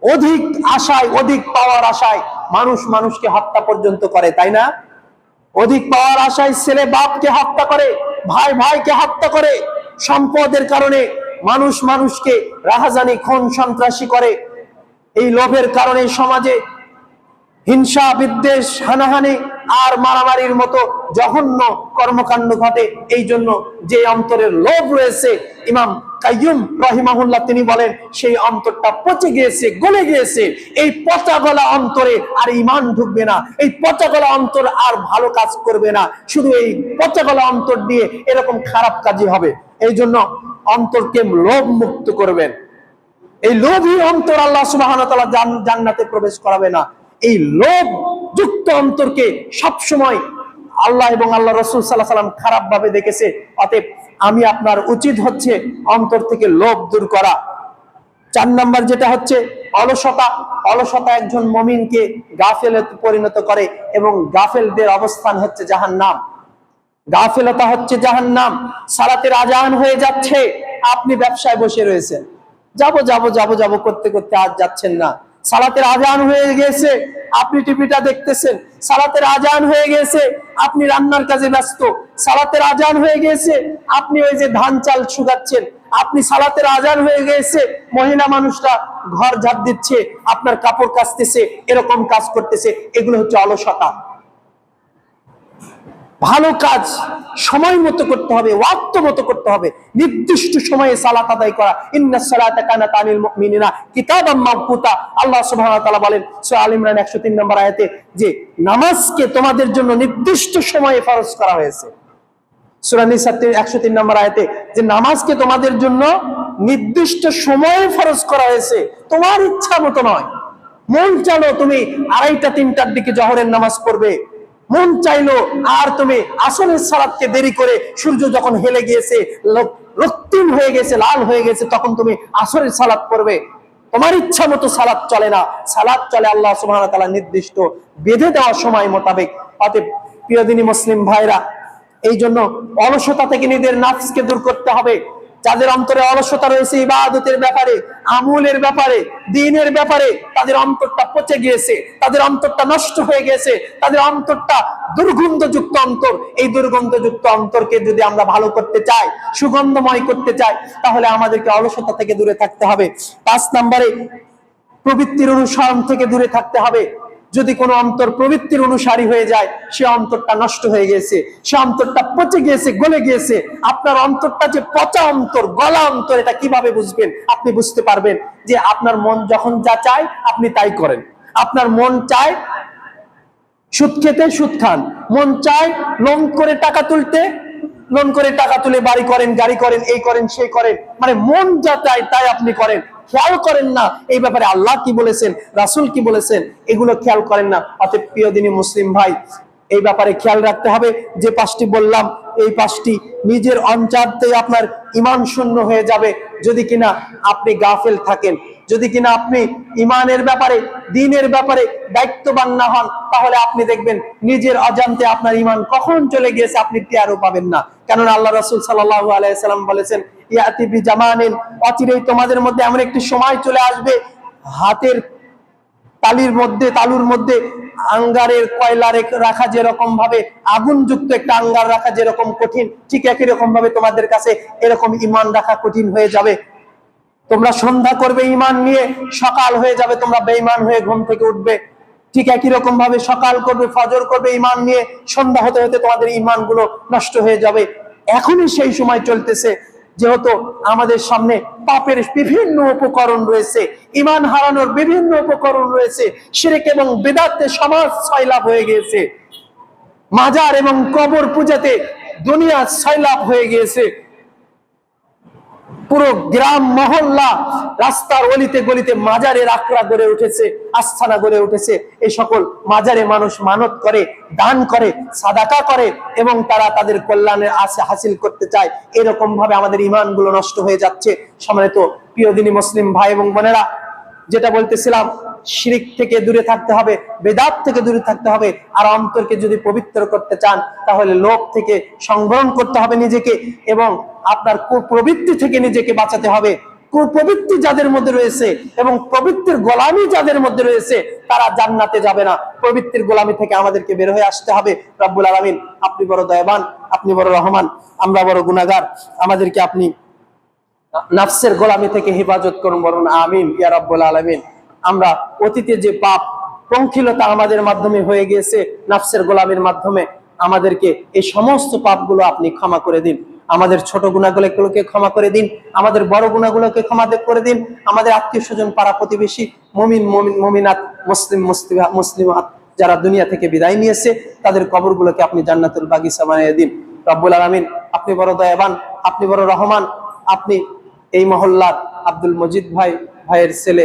অধিক আশায়, অধিক পাওয়ার আশায় মানুষ মানুষকে হত্যা পর্যন্ত করে, তাই না? অধিক পাওয়ার আশায় ছেলে বাপকে হত্যা করে, ভাই ভাইকে হত্যা করে, সম্পদের কারণে মানুষ মানুষকে রাহাজানি, খুন সন্ত্রাসী করে। এই লোভের কারণে সমাজে হিংসা, বিদ্বেষ, হানাহানি আর মারামারির মতো জঘন্য কর্মকাণ্ড ঘটে। এই জন্য যে অন্তরের লোভ রয়েছে, ইমাম কাইয়ুম রাহিমাহুল্লাহ তিনি বলেন সেই অন্তরটা পচে গিয়েছে, গলে গিয়েছে। এই পচা গলা অন্তরে আর ঈমান ঢুকবে না, এই পচা গলা অন্তর আর ভালো কাজ করবে না, শুধু এই পচা গলা অন্তর দিয়ে এরকম খারাপ কাজই হবে। এই জন্য অন্তরকে লোভ মুক্ত করবেন। এই লোভী অন্তর আল্লাহ সুবহানাহু ওয়া তাআলা জান্নাতে প্রবেশ করাবে না। এই লোভ যুক্ত অন্তরকে সবসময় আল্লাহ এবং আল্লাহ রাসূল সাল্লাল্লাহু আলাইহি ওয়াসাল্লাম খারাপ ভাবে দেখেছে। অতএব আমি আপনার উচিত হচ্ছে অন্তর থেকে লোভ দূর করা। 4 নাম্বার যেটা হচ্ছে অলসতা। অলসতা একজন মুমিনকে গাফেলে পরিণত করে এবং গাফেলদের অবস্থান হচ্ছে জাহান্নাম। গাফেলতা হচ্ছে জাহান্নাম। সালাতের আজান হয়ে যাচ্ছে, আপনি ব্যবসায় বসে রয়েছেন, যাব যাব যাব যাব করতে করতে আজ যাচ্ছেন না। সালাতের আজান হয়ে গেছে, আপনি টিভিটা দেখতেছেন। সালাতের আজান হয়ে গেছে, আপনি রান্নার কাজে ব্যস্ত। সালাতের আজান হয়ে গেছে, আপনি ওই যে ধান চাল শুকাচ্ছেন। আপনি সালাতের আজান হয়ে গেছে, মহিলা মানুষরা ঘর ঝাড় দিচ্ছে, আপনার কাপড় কাচতেছে, এরকম কাজ করতেছে। এগুলো হচ্ছে অলসতা। ভালো কাজ সময় মতো করতে হবে, ওয়াক্ত মতো করতে হবে, নির্দিষ্ট সময়ে সালাত আদায় করা। ইন্নাস সালাতা কানাত আলিল মুমিনিনা কিতাবাম মাওকুতা। আল্লাহ সুবহানাহু ওয়া তাআলা বলেন সূরা আল ইমরান 103 নম্বর আয়াতে যে নামাজকে তোমাদের জন্য নির্দিষ্ট সময়ে ফরজ করা হয়েছে। সূরা নিসা 103 নম্বর আয়াতে যে নামাজকে তোমাদের জন্য নির্দিষ্ট সময়ে ফরজ করা হয়েছে, তোমার ইচ্ছা মতো নয়। মন চাইলো তুমি 2:30 3টার দিকে জোহরের নামাজ পড়বে, মন চাইলো আর তুমি আসরের সালাতকে দেরি করে সূর্য যখন হেলে গিয়েছে, রক্তিম হয়ে গেছে, লাল হয়ে গেছে, তখন তুমি আসরের সালাত পড়বে। তোমার ইচ্ছা মতো সালাত চলে না, সালাত চলে আল্লাহ সুবহানাহু ওয়া তাআলা নির্দিষ্ট বেঁধে দেওয়া সময় মোতাবেক। অতএব প্রিয় দিনী মুসলিম ভাইরা, এই জন্য অলসতা থেকে নিজের নাফসকে দূর করতে হবে। যাদের অন্তরে অলসতা রয়েছে ইবাদতের ব্যাপারে, আমলের ব্যাপারে, দ্বীনের ব্যাপারে, তাদের অন্তরটা পচে গিয়েছে, তাদের অন্তরটা নষ্ট হয়ে গেছে, তাদের অন্তরটা দুর্গন্ধযুক্ত অন্তর। এই দুর্গন্ধযুক্ত অন্তরকে যদি আমরা ভালো করতে চাই, সুগন্ধময় করতে চাই, তাহলে আমাদেরকে অলসতা থেকে দূরে থাকতে হবে। 5 নম্বরে প্রবৃত্তির অনুসরণ থেকে দূরে থাকতে হবে। যদি কোনো অন্তর প্রবৃত্তির অনুসারী হয়ে যায়, সে অন্তরটা নষ্ট হয়ে গেছে, সে অন্তরটা পচে গিয়েছে, গলে গিয়েছে। আপনার অন্তরটা যে পচা অন্তর, গলা অন্তর, এটা কিভাবে বুঝবেন? আপনি বুঝতে পারবেন যে আপনার মন যখন যা চায় আপনি তাই করেন। আপনার মন চায় সুদ খেতে, সুদ খান। মন চায় লোন করে টাকা তুলতে, লোন করে টাকা তুলে বাড়ি করেন, গাড়ি করেন, এই করেন, সেই করেন। মানে মন যা চায় তাই আপনি করেন। খেয়াল করেন না এই ব্যাপারে আল্লাহ কি বলেছেন, রাসূল কি বলেছেন, এগুলো খেয়াল করেন না। অতএব প্রিয় দিনী মুসলিম ভাই, এই ব্যাপারে খেয়াল রাখতে হবে। যে 5টি বললাম, এই 5টি নিজের অন্তরেই আপনার ঈমান শূন্য হয়ে যাবে যদি কিনা আপনি গাফেল থাকেন, যদি কিনা আপনি ঈমানের ব্যাপারে, দ্বীনের ব্যাপারে দায়িত্ববান না হন। তাহলে আপনি দেখবেন নিজের অজান্তে আপনার ঈমান কখন চলে গিয়েছে আপনি টেরও পাবেন না। কারণ আল্লাহ রাসূল সাল্লাল্লাহু আলাইহি সাল্লাম বলেছেন, ইয়াতি বিজামানিন, অচিরেই তোমাদের মধ্যে এমন একটি সময় চলে আসবে, হাতের তালুর মধ্যে আঙ্গারের কয়লা রাখা যেরকম ভাবে, আগুনযুক্ত একটা আঙ্গার রাখা যেরকম কঠিন, ঠিক একই রকম ভাবে তোমাদের কাছে এরকম ঈমান রাখা কঠিন হয়ে যাবে। তোমরা সন্ধ্যা করবে ঈমান নিয়ে, সকাল হয়ে যাবে তোমরা বেঈমান হয়ে ঘুম থেকে উঠবে। ঠিক একই রকম ভাবে সকাল করবে, ফজর করবে ঈমান নিয়ে, সন্ধ্যা হতে হতে তোমাদের ঈমান গুলো নষ্ট হয়ে যাবে। এখনই সেই সময় চলতেছে, যেহেতু আমাদের সামনে পাপের বিভিন্ন উপকরণ রয়েছে, ঈমান হারানোর বিভিন্ন উপকরণ রয়েছে, শিরক এবং বিদআতে সমাজ সয়লাভ হয়ে গিয়েছে, মাজার এবং কবর পূজাতে দুনিয়া সয়লাভ হয়ে গিয়েছে। পুরো গ্রাম মহল্লা, রাস্তার অলিতে গলিতে মাজারের আকড়া গড়ে উঠেছে, আস্থানা গড়ে উঠেছে। এই সকল মাজারে মানুষ মানত করে, দান করে, সাদাকা করে এবং তারা তাদের কল্যাণের আশা হাসিল করতে চায়। এরকম ভাবে আমাদের ঈমানগুলো নষ্ট হয়ে যাচ্ছে। সম্মানিত প্রিয় দিনী মুসলিম ভাই এবং বোনেরা, যেটা বলতেছিলাম, শিরক থেকে দূরে থাকতে হবে, বেদাত থেকে দূরে থাকতে হবে। আর অন্তরকে যদি পবিত্র করতে চান তাহলে লোভ থেকে সংবরণ করতে হবে নিজেকে এবং আপনার কুপ্রবৃত্তি থেকে নিজেকে বাঁচাতে হবে। কুপ্রবৃত্তি যাদের মধ্যে রয়েছে এবং প্রবৃত্তির গোলামি যাদের মধ্যে রয়েছে, তারা জান্নাতে যাবে না। প্রবৃত্তির গোলামি থেকে আমাদেরকে বের হয়ে আসতে হবে। রব্বুল আলামিন, আপনি বড় দয়াবান, আপনি বড় রহমান, আমরা বড় গুনাহগার। আমাদেরকে আপনি নাফসের গোলামি থেকে হেফাজত করুন, বলুন আমিন ইয়া রাব্বুল আলামিন। আমরা অতীতে যে পাপ পঙ্কিলতা আমাদের মাধ্যমে হয়ে গিয়েছে নফসের গোলামের মাধ্যমে, আমাদেরকে এই সমস্ত পাপগুলো আপনি ক্ষমা করে দিন। আমাদের ছোট গুনাহগুলোকে ক্ষমা করে দিন, আমাদের বড় গুনাহগুলোকে ক্ষমা করে দিন। আমাদের আত্মীয় স্বজন, পাড়া প্রতিবেশী, মুমিনাত, মুসলিমাত যারা দুনিয়া থেকে বিদায় নিয়েছে, তাদের কবরগুলোকে আপনি জান্নাতুল বাগিচা বানিয়ে দিন। রব্বুল আলামিন, আপনি বড় দয়াবান, আপনি বড় রহমান। আপনি এই মহল্লার আব্দুল মজিদ ভাইয়ের ছেলে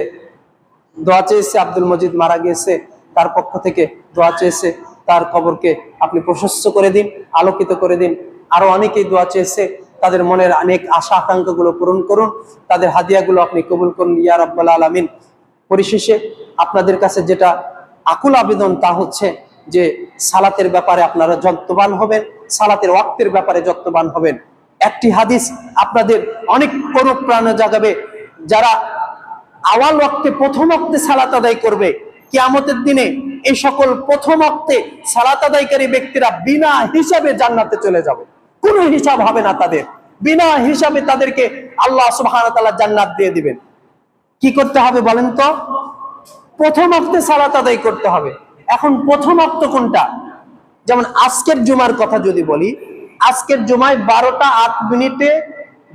দোয়া চেয়েছে, আব্দুল মজিদ মারা গিয়েছে, তার পক্ষ থেকে দোয়া চেয়েছে, তার কবরকে আপনি প্রশস্ত করে দিন, আলোকিত করে দিন। আরো অনেকেই দোয়া চেয়েছে, তাদের মনের অনেক আশা আকাঙ্ক্ষাগুলো পূরণ করুন, তাদের হাদিয়াগুলো আপনি কবুল করুন ইয়া রাব্বাল আলামিন। পরিশেষে আপনাদের কাছে যেটা আকুল আবেদন তা হচ্ছে যে সালাতের ব্যাপারে আপনারা যত্নবান হবেন, সালাতের ওয়াক্তের ব্যাপারে যত্নবান হবেন। একটি হাদিস আপনাদের অনেক অনুপ্রেরণা জাগাবে। যারা আওয়াল ওয়াক্তে, প্রথম ওয়াক্তে সালাত আদায় করবে, কিয়ামতের দিনে এই সকল প্রথম ওয়াক্তে সালাত আদায়কারী ব্যক্তিরা বিনা হিসাবে জান্নাতে চলে যাবে। কোনো হিসাব হবে না তাদের, বিনা হিসাবে তাদেরকে আল্লাহ সুবহানাহু ওয়া তাআলা জান্নাত দিয়ে দিবেন। কি করতে হবে বলেন তো? প্রথম ওয়াক্তে সালাত আদায় করতে হবে। এখন প্রথম ওয়াক্ত কোনটা? যেমন আজকের জুমার কথা যদি বলি, আজকের জুমায় 12টা 8 মিনিটে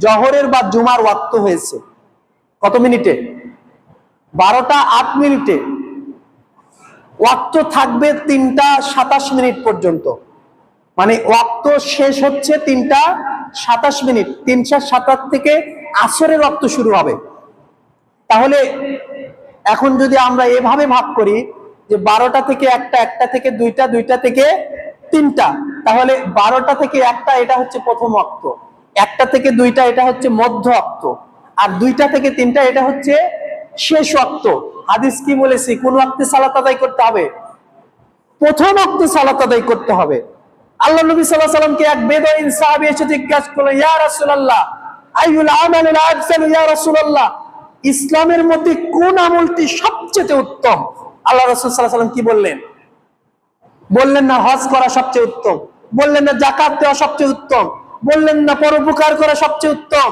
জহরের বা জুমার ওয়াক্ত হয়েছে। কত মিনিটে? 12টা 8 মিনিটে। ওয়াক্ত থাকবে 3টা 27 মিনিট পর্যন্ত, মানে ওয়াক্ত শেষ হচ্ছে 3টা 27 মিনিট। 3:27 থেকে আসরের ওয়াক্ত শুরু হবে। তাহলে এখন যদি আমরা এভাবে ভাগ করি যে 12টা থেকে 1টা, 1টা থেকে 2টা, 2টা থেকে 3টা, তাহলে 12টা থেকে 1টা এটা হচ্ছে প্রথম ওয়াক্ত, 1টা থেকে 2টা এটা হচ্ছে মধ্য ওয়াক্ত, আর 2টা থেকে 3টা এটা হচ্ছে শেষ ওয়াক্ত। হাদিস কি বলেছে? কোন ওয়াক্তে সালাত আদায় করতে হবে? প্রথম ওয়াক্তে সালাত আদায় করতে হবে। আল্লাহ নবী সাল্লাল্লাহু আলাইহি ওয়াসাল্লামকে এক বেদুইন সাহাবী এসে জিজ্ঞাসা করলো, ইয়া রাসূলুল্লাহ আইয়ুল আমালিল আফযালু ইয়া রাসূলুল্লাহ, ইসলামের মধ্যে কোন আমলটি সবচেয়ে উত্তম? আল্লাহ রাসূল সাল্লাল্লাহু আলাইহি ওয়াসাল্লাম কি বললেন? বললেন না হজ করা সবচেয়ে উত্তম, বললেন না যাকাত দেওয়া সবচেয়ে উত্তম, বললেন না পরোপকার করা সবচেয়ে উত্তম,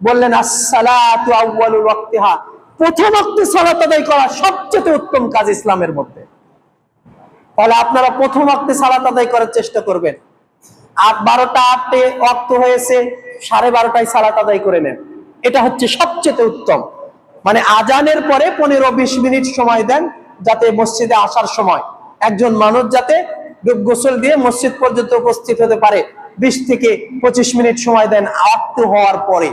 বললেন আস-সালাতু আউয়ালুল ওয়াক্তিহা, প্রথম ওয়াক্তে সালাত আদায় করা সবচেয়ে উত্তম কাজ ইসলামের মধ্যে। তাহলে আপনারা প্রথম ওয়াক্তে সালাত আদায় করার চেষ্টা করবেন। আর 12টা 8 ওয়াক্ত হয়েছে, 12:30টায় সালাত আদায় করে নেন, এটা হচ্ছে সবচেয়ে উত্তম। মানে আজানের পরে 15-20 মিনিট সময় দেন, যাতে মসজিদে আসার সময় একজন মানুষ যাতে গোসল দিয়ে মসজিদ পর্যন্ত উপস্থিত হতে পারে। 20 থেকে 25 মিনিট সময় দেন ওয়াক্ত হওয়ার পরে।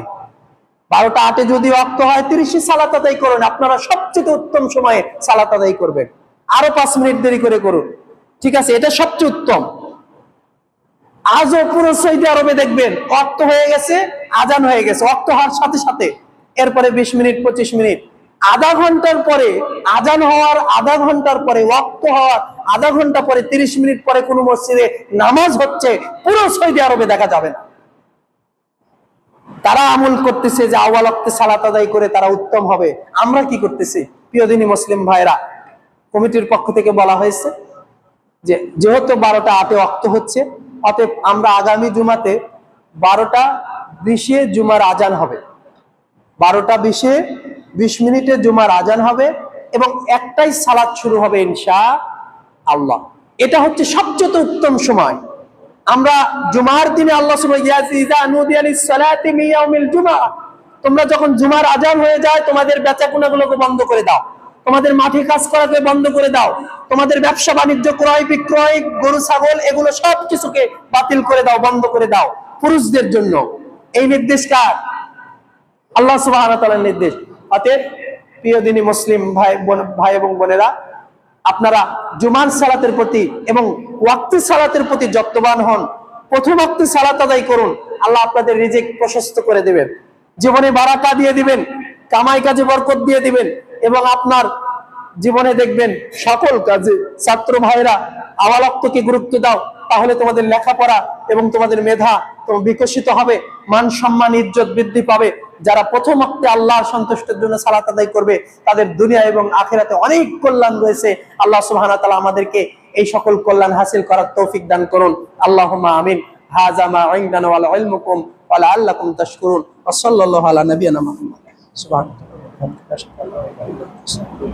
12টা 8 যদি ওয়াক্ত হয় 30 সালাত আদায় করুন, আপনারা সবচেয়ে উত্তম সময়ে সালাত আদায় করবেন। আরো 5 মিনিট দেরি করে করুন, ঠিক আছে? এটা সবচেয়ে উত্তম। আজও পুরো সৌদি আরবে দেখবেন ওয়াক্ত হয়ে গেছে, আজান হয়ে গেছে, ওয়াক্ত হওয়ার সাথে সাথে এরপরে 20 মিনিট 25 মিনিট, আধা ঘন্টার পরে আজান হওয়ার আধা ঘন্টার পরে, ওয়াক্ত হওয়ার আধা ঘন্টা পরে, 30 মিনিট পরে কোন মসজিদে নামাজ হচ্ছে পুরো সৌদি আরবে দেখা যাবে না। তারা আমল করতেছে যে আওয়াল ওয়াক্তে সালাত আদায় করে তারা উত্তম হবে। আমরা কি করতেছি? প্রিয় দিনী মুসলিম ভাইরা, কমিটির পক্ষ থেকে বলা হয়েছে যে যেহেতু 12টা 8 ওয়াক্ত হচ্ছে, অতএব আমরা আগামী জুমাতে 12টা 20-এ জুমার আজান হবে, 12টা 20 মিনিটে জুমার আজান হবে এবং একটাই সালাত শুরু হবে ইনশাআল্লাহ। এটা হচ্ছে সবচেয়ে উত্তম সময়। আমরা জুমার দিনে আল্লাহ তোমরা যখন জুমার আজান হয়ে যায়, তোমাদের বেচাকেনাগুলোকে বন্ধ করে দাও, তোমাদের মাঠে কাজ করাকে বন্ধ করে দাও, তোমাদের ব্যবসা বাণিজ্য, ক্রয় বিক্রয়, গরু ছাগল, এগুলো সব কিছুকে বাতিল করে দাও, বন্ধ করে দাও। পুরুষদের জন্য এই নির্দেশ কার? আল্লাহ সুবহানাহু ওয়া তাআলার নির্দেশ। অতএব প্রিয় দিনী মুসলিম ভাই এবং বোনেরা, আপনারা জুমার সালাতের প্রতি এবং ওয়াক্তের সালাতের প্রতি যত্নবান হন। প্রথম ওয়াক্তে সালাত আদায় করুন, আল্লাহ আপনাদের রিজিক প্রশস্ত করে দিবেন, জীবনে বারাকা দিয়ে দিবেন, কামাই কাজে বরকত দিয়ে দিবেন এবং আপনার জীবনে দেখবেন সকল কাজে। ছাত্র ভাইরা আওয়াল ওয়াক্তকে গুরুত্ব দাও, তাহলে তোমাদের লেখাপড়া এবং তোমাদের মেধা বিকশিত হবে, মান সম্মান ইজ্জত বৃদ্ধি পাবে। যারা প্রথম ওয়াক্তে আল্লাহর সন্তুষ্টির জন্য সালাত আদায় করবে, তাদের দুনিয়া এবং আখিরাতে অনেক কল্যাণ রয়েছে। আল্লাহ সুবহানাহু ওয়া তাআলা আমাদেরকে এই সকল কল্যাণ হাসিল করার তৌফিক দান করুন। আল্লাহুম্মা আমিন। হাযা মা ইনদানা ওয়া ইলমুকুম ওয়া লাআল্লাকুম তাশকুরুন। ওয়া সাল্লাল্লাহু আলা নাবিয়িনা মুহাম্মদ। সুবহানাল্লাহ। এখান থেকে আসলে